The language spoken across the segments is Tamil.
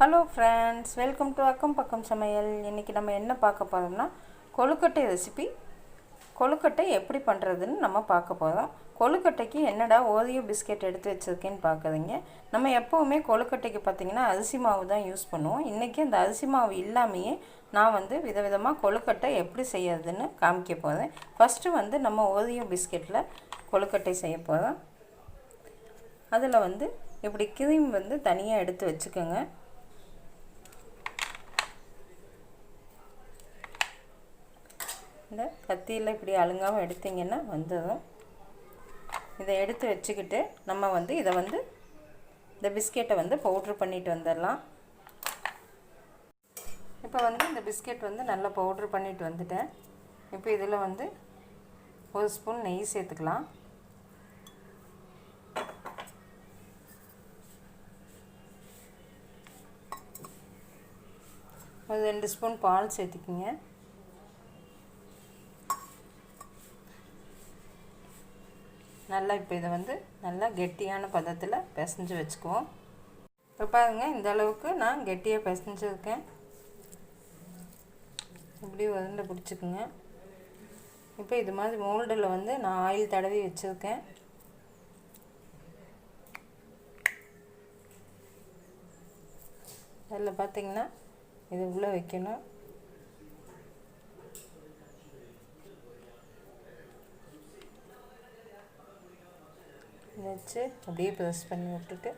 ஹலோ ஃப்ரெண்ட்ஸ், வெல்கம் டு அக்கம் பக்கம் சமையல். இன்றைக்கி நம்ம என்ன பார்க்க போகிறோம்னா கொழுக்கட்டை ரெசிபி. கொழுக்கட்டை எப்படி பண்ணுறதுன்னு நம்ம பார்க்க போகிறோம். கொழுக்கட்டைக்கு என்னடா ஓரியோ பிஸ்கெட் எடுத்து வச்சுருக்கேன்னு பார்க்குறீங்க. நம்ம எப்போவுமே கொழுக்கட்டைக்கு பார்த்திங்கன்னா அரிசி மாவு தான் யூஸ் பண்ணுவோம். இன்றைக்கி அந்த அரிசி மாவு இல்லாமையே நான் விதவிதமாக கொழுக்கட்டை எப்படி செய்யறதுன்னு காமிக்க போகிறேன். ஃபஸ்ட்டு நம்ம ஓரியோ பிஸ்கெட்டில் கொழுக்கட்டை செய்ய போகிறோம். அதில் இப்படி க்ரீம் தனியாக எடுத்து வச்சுக்கோங்க. இந்த கத்தியில் இப்படி அழுங்காமல் எடுத்திங்கன்னா வந்துடும். இதை எடுத்து வச்சுக்கிட்டு நம்ம இதை இந்த பிஸ்கெட்டை பவுட்ரு பண்ணிட்டு வந்துடலாம். இப்போ இந்த பிஸ்கெட் நல்லா பவுட்ரு பண்ணிட்டு வந்துட்டேன். இப்போ இதில் ஒரு ஸ்பூன் நெய் சேர்த்துக்கலாம். ஒரு 2 ஸ்பூன் பால் சேர்த்துக்கிங்க. நல்லா இப்போ இதை நல்லா கெட்டியான பதத்தில் பிசைஞ்சு வச்சுக்குவோம். இப்போ பாருங்கள், இந்த அளவுக்கு நான் கெட்டியாக பிசைஞ்சிருக்கேன். இப்படி உருண்டை பிடிச்சிக்குங்க. இப்போ இது மாதிரி மோல்டில் நான் ஆயில் தடவி வச்சுருக்கேன். அதில் பார்த்திங்கன்னா இது உள்ளே வைக்கணும். வச்சு அப்படியே ப்ரெஸ் பண்ணி விட்டுட்டு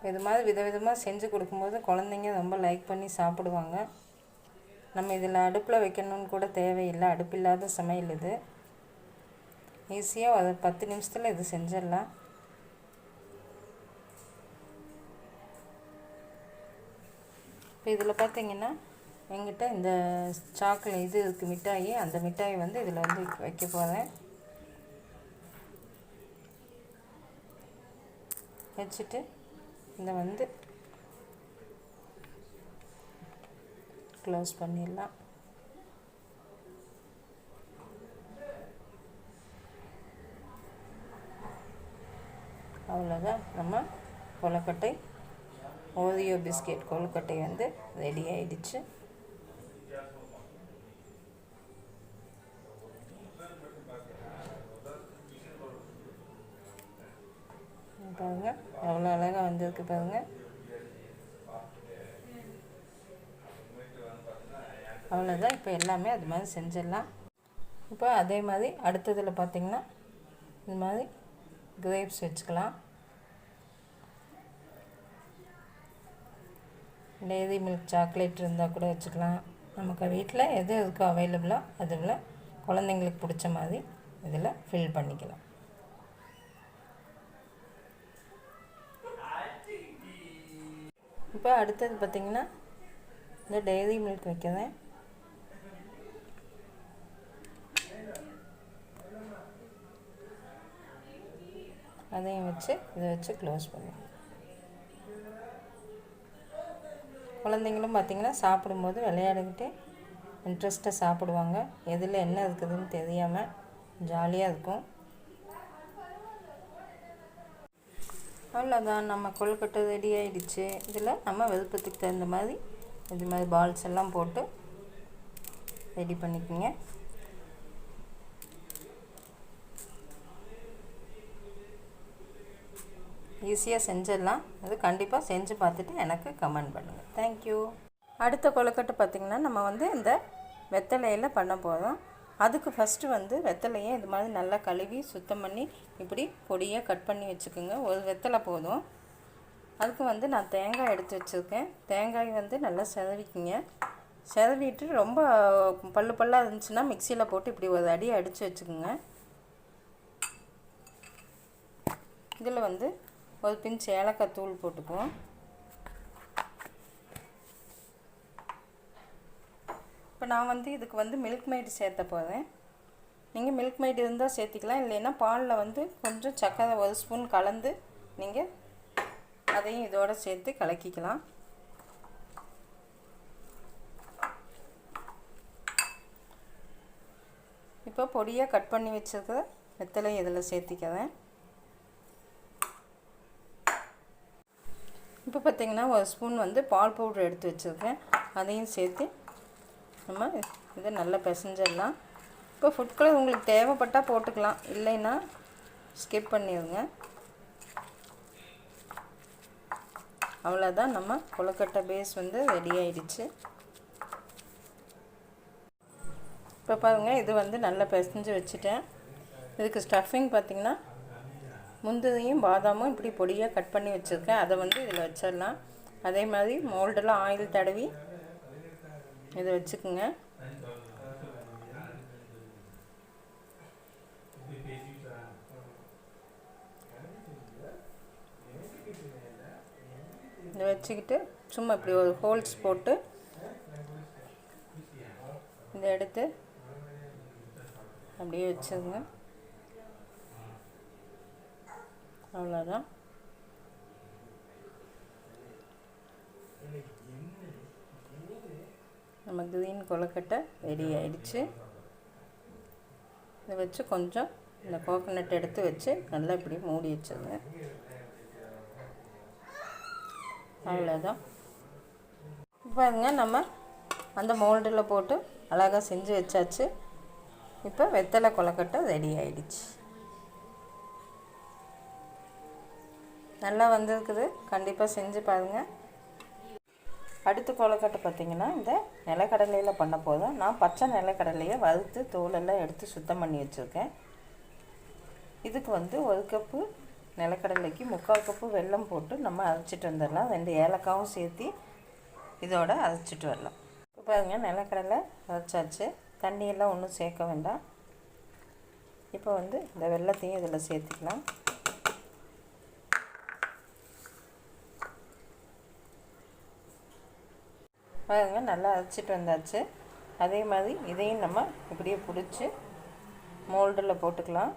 இது மாதிரி விதவிதமாக செஞ்சு கொடுக்கும்போது குழந்தைங்க ரொம்ப லைக் பண்ணி சாப்பிடுவாங்க. நம்ம இதில் அடுப்பில் வைக்கணும்னு கூட தேவையில்லை. அடுப்பில்லாத சமையல் இது. ஈஸியாக ஒரு 10 நிமிஷத்தில் இது செஞ்சிடலாம். இப்போ இதில் பார்த்திங்கன்னா என்கிட்ட இந்த சாக்லேட் இது இருக்குது, மிட்டாயி. அந்த மிட்டாயை இதில் வைக்க போகிறேன். வச்சுட்டு இந்த க்ளோஸ் பண்ணிடலாம். அவ்வளோதான், நம்ம கொழுக்கட்டை ஓரியோ பிஸ்கெட் கொழுக்கட்டை ரெடி ஆகிடுச்சு. பாருங்கள், எவ்வளோ அழகாக வந்திருக்கு பாருங்கள். அவ்வளோதான், இப்போ எல்லாமே அது மாதிரி செஞ்சிடலாம். இப்போ அதே மாதிரி அடுத்ததில் பார்த்திங்கன்னா இது மாதிரி கிரேப்ஸ் வச்சுக்கலாம். டெய்ரி மில்க் சாக்லேட் இருந்தால் கூட வச்சுக்கலாம். நமக்கு வீட்டில் எது இருக்கோ அவைலபிளோ அதில் குழந்தைங்களுக்கு பிடிச்ச மாதிரி இதில் ஃபில் பண்ணிக்கலாம். இப்போ அடுத்தது பார்த்திங்கன்னா இந்த டெய்ரி மில்க் வைக்கிறேன். அதையும் வச்சு இதை வச்சு க்ளோஸ் பண்ணுவேன். குழந்தைங்களும் பார்த்திங்கன்னா சாப்பிடும்போது விளையாடிக்கிட்டே இன்ட்ரெஸ்ட்டாக சாப்பிடுவாங்க. எதில் என்ன இருக்குதுன்னு தெரியாமல் ஜாலியாக இருக்கும். அவ்வளோதான், நம்ம கொழுக்கட்டை ரெடி ஆகிடுச்சு. இதில் நம்ம விருப்பத்துக்கு தகுந்த மாதிரி இது மாதிரி பால்ஸ் எல்லாம் போட்டு ரெடி பண்ணிக்கோங்க. ஈஸியாக செஞ்சிடலாம். அது கண்டிப்பாக செஞ்சு பார்த்துட்டு எனக்கு கமெண்ட் பண்ணுங்கள். தேங்க்யூ. அடுத்த கொழுக்கட்டை பார்த்திங்கன்னா நம்ம இந்த வெத்தலையில் பண்ண போகிறோம். அதுக்கு ஃபஸ்ட்டு வெத்தலையை இது மாதிரி நல்லா கழுவி சுத்தம் பண்ணி இப்படி பொடியாக கட் பண்ணி வச்சுக்கோங்க. ஒரு வெத்தலை போதும். அதுக்கு நான் தேங்காய் எடுத்து வச்சுருக்கேன். தேங்காய் நல்லா செதவிக்குங்க. செதவிட்டு ரொம்ப பல்லாக இருந்துச்சுன்னா மிக்சியில் போட்டு இப்படி ஒரு அடி அடித்து வச்சுக்கோங்க. இதில் ஒரு பிஞ்ச் ஏலக்காய் தூள் போட்டுக்குவோம். இப்போ நான் இதுக்கு மில்க் மைட் சேர்த்த போகிறேன். நீங்கள் மில்க் மைட் இருந்தால் சேர்த்திக்கலாம். இல்லைன்னா பாலில் கொஞ்சம் சர்க்கரை 1 ஸ்பூன் கலந்து நீங்கள் அதையும் இதோடு சேர்த்து கலக்கிக்கலாம். இப்போ பொடியாக கட் பண்ணி வச்சுருக்கிற வெத்தலை இதில் சேர்த்திக்கிறேன். இப்போ பார்த்திங்கன்னா ஒரு ஸ்பூன் வந்து பால் பவுடர் எடுத்து வச்சுருக்கேன், அதையும் சேர்த்து நம்ம இதை நல்லா பிசைஞ்சிடலாம். இப்போ ஃபுட் கலர் உங்களுக்கு தேவைப்பட்டால் போட்டுக்கலாம், இல்லைன்னா ஸ்கிப் பண்ணிடுங்க. அவ்வளோதான், நம்ம கொழுக்கட்டை பேஸ் வந்து ரெடி ஆயிடுச்சு. இப்போ பாருங்கள், இது வந்து நல்லா பிசைஞ்சு வச்சுட்டேன். இதுக்கு ஸ்டஃபிங் பார்த்திங்கன்னா முந்திரியும் பாதாமும் இப்படி பொடியாக கட் பண்ணி வச்சுருக்கேன், அதை வந்து இதில் வச்சிடலாம். அதே மாதிரி மோல்டெல்லாம் ஆயில் தடவி இதை வச்சுக்குங்க. இதை வச்சுக்கிட்டு சும்மா இப்படி ஒரு ஹோல்ஸ் போட்டு இதை எடுத்து அப்படியே வச்சுருங்க. அவ்வளோதான். நம்ம க்ரீன் கொழுக்கட்டை ரெடி ஆயிடுச்சு. இதை வச்சு கொஞ்சம் இந்த கோகோனட் எடுத்து வச்சு நல்லா இப்படி மூடி வச்சுருங்க. அவ்வளோதான். பாருங்க, நம்ம அந்த மோல்டில் போட்டு அழகாக செஞ்சு வச்சாச்சு. இப்போ வெத்தலை கொழுக்கட்டை ரெடி ஆயிடுச்சு. நல்லா வந்திருக்குது, கண்டிப்பாக செஞ்சு பாருங்கள். அடுத்த கொழுக்கட்டை பார்த்திங்கன்னா இந்த நிலக்கடலையில் பண்ண போதும். நான் பச்சை நிலக்கடலையை வறுத்து தோலெல்லாம் எடுத்து சுத்தம் பண்ணி வச்சுருக்கேன். இதுக்கு வந்து 1 கப்பு நிலக்கடலைக்கு 3/4 கப்பு வெல்லம் போட்டு நம்ம அரைச்சிட்டு வந்துடலாம். 2 ஏலக்காவும் சேர்த்து இதோட அரைச்சிட்டு வரலாம். இப்போ பாருங்கள், நிலக்கடலை அரைச்சாச்சு, தண்ணியெல்லாம் ஒன்றும் சேர்க்க வேண்டாம். இப்போ வந்து இந்த வெல்லத்தையும் இதில் சேர்த்துக்கலாம். பாருங்க, நல்லா அரைச்சிட்டு வந்தாச்சு. அதே மாதிரி இதையும் நம்ம இப்படியே பிடிச்சி மோல்டில் போட்டுக்கலாம்.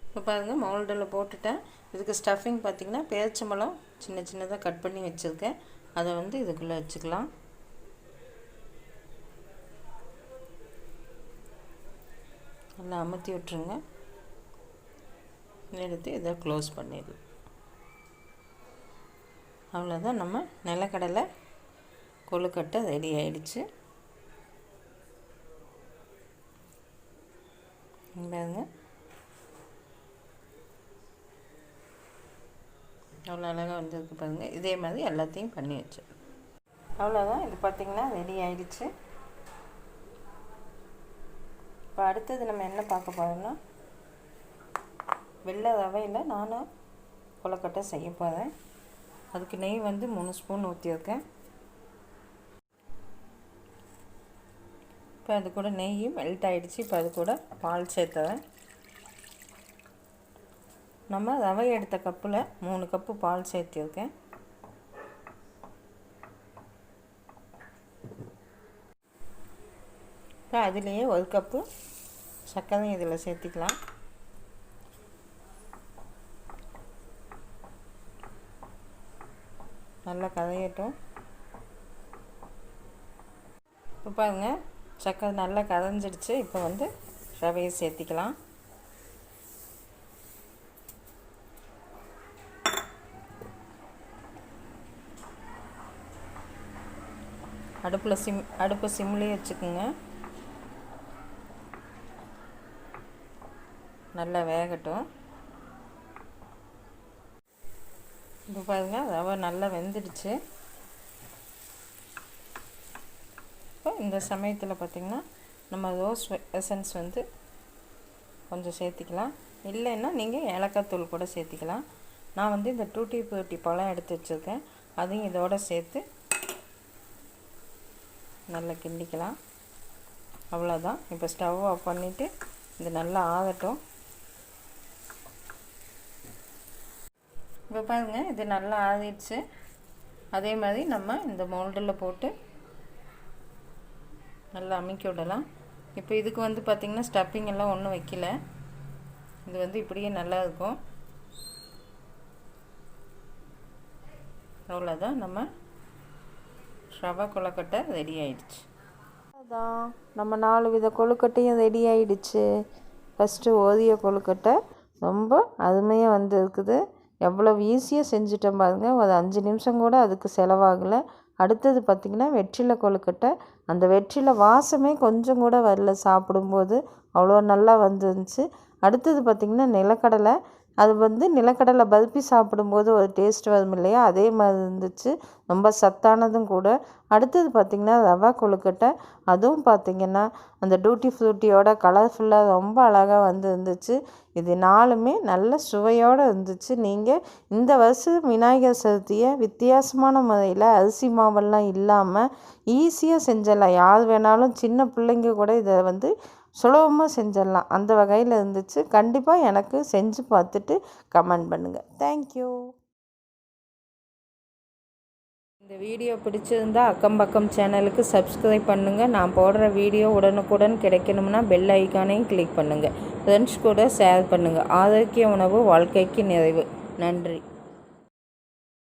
இப்போ பாருங்கள், மோல்டில் போட்டுட்டேன். இதுக்கு ஸ்டஃபிங் பார்த்திங்கன்னா பேரிச்சம்பழம் சின்ன சின்னதாக கட் பண்ணி வச்சுருக்கேன், அதை வந்து இதுக்குள்ளே வச்சுக்கலாம். நல்லா அமுத்தி விட்டுருங்க. எடுத்து இதை க்ளோஸ் பண்ணிடலாம். அவ்வளோதான், நம்ம நிலக்கடலை கொழுக்கட்டை ரெடி ஆயிடுச்சு. பாருங்க, அவ்வளோ அழகாக வந்திருக்கு பாருங்கள். இதே மாதிரி எல்லாத்தையும் பண்ணி வச்சு அவ்வளோதான். இது பார்த்திங்கன்னா ரெடி ஆயிடுச்சு. இப்போ அடுத்தது நம்ம என்ன பார்க்க போகிறோம்னா, வெள்ளை ரவையில் நானும் கொழுக்கட்டை செய்ய போகிறேன். அதுக்கு நெய் வந்து 3 ஸ்பூன் ஊற்றியிருக்கேன். இப்போ அது கூட நெய்யும் மெல்ட் ஆகிடுச்சு. இப்போ அது கூட பால் சேர்த்துறேன். நம்ம ரவை எடுத்த கப்பில் 3 கப்பு பால் சேர்த்திருக்கேன். இப்போ அதுலேயே 1 கப்பு சர்க்கரையும் இதில் சேர்த்திக்கலாம். நல்லா கரையட்டும். இப்போ பாருங்கள், சர்க்கரை நல்லா கரைஞ்சிடுச்சு. இப்போ வந்து ரவையை சேர்த்திக்கலாம். அடுப்பு சிம்லேயே வச்சுக்கோங்க. நல்லா வேகட்டும். இப்போ பாருங்கள், ரவை நல்லா வெந்துடுச்சு. இப்போ இந்த சமயத்தில் பார்த்திங்கன்னா நம்ம ரோஸ் எசன்ஸ் வந்து கொஞ்சம் சேர்த்திக்கலாம். இல்லைன்னா நீங்கள் ஏலக்காய் தூள் கூட சேர்த்திக்கலாம். நான் வந்து இந்த டூட்டி பழம் எடுத்து வச்சுருக்கேன், அதையும் இதோடு சேர்த்து நல்லா கிண்டிக்கலாம். அவ்வளோதான். இப்போ ஸ்டவ் ஆஃப் பண்ணிவிட்டு இது நல்லா ஆகட்டும். இப்போ பாருங்கள், இது நல்லா ஆறிடுச்சு. அதே மாதிரி நம்ம இந்த மோல்டில் போட்டு நல்லா அமுக்கி விடலாம். இப்போ இதுக்கு வந்து பார்த்திங்கன்னா ஸ்டஃபிங் எல்லாம் ஒன்றும் வைக்கல. இது வந்து இப்படியே நல்லா இருக்கும். அவ்வளோதான், நம்ம ரவா கொழுக்கட்டை ரெடி ஆயிடுச்சு. அதான் நம்ம 4 வித கொழுக்கட்டையும் ரெடி ஆயிடுச்சு. ஃபஸ்ட்டு ஓரியோ கொழுக்கட்டை ரொம்ப அருமையாக வந்து இருக்குது. எவ்வளோ ஈஸியாக செஞ்சுட்டேன் பாருங்கள். ஒரு 5 நிமிஷம் கூட அதுக்கு செலவாகலை. அடுத்தது பார்த்திங்கன்னா வெற்றிலை கொழுக்கட்டை. அந்த வெற்றிலை வாசமே கொஞ்சம் கூட வரல சாப்பிடும்போது, அவ்வளோ நல்லா வந்துருந்துச்சு. அடுத்தது பார்த்திங்கன்னா நிலக்கடலை. அது நிலக்கடலை பருப்பி சாப்பிடும்போது ஒரு டேஸ்ட் வரும் இல்லையா, அதே மாதிரி இருந்துச்சு. ரொம்ப சத்தானதும் கூட. அடுத்தது பார்த்திங்கன்னா ரவா கொழுக்கட்டை. அதுவும் பார்த்திங்கன்னா அந்த டூட்டி ஃப்ரூட்டியோட கலர்ஃபுல்லாக ரொம்ப அழகாக இருந்துச்சு. இது 4மே நல்ல சுவையோடு இருந்துச்சு. நீங்கள் இந்த வருஷம் விநாயகர் சதுர்த்தியை வித்தியாசமான முறையில் அரிசி மாவெல்லாம் இல்லாமல் ஈஸியாக செஞ்சிடலாம். யார் வேணாலும் சின்ன பிள்ளைங்க கூட இதை சுலபமாக செஞ்சிடலாம். அந்த வகையில் இருந்துச்சு. கண்டிப்பாக எனக்கு செஞ்சு பார்த்துட்டு கமெண்ட் பண்ணுங்கள். தேங்க்யூ. இந்த வீடியோ பிடிச்சிருந்தா அக்கம் பக்கம் சேனலுக்கு சப்ஸ்கிரைப் பண்ணுங்கள். நான் போடுற வீடியோ உடனுக்குடன் கிடைக்கணும்னா பெல் ஐக்கானையும் கிளிக் பண்ணுங்கள். ஃப்ரெண்ட்ஸ் கூட ஷேர் பண்ணுங்கள். ஆரோக்கிய உணவு வாழ்க்கைக்கு நிறைவு. நன்றி.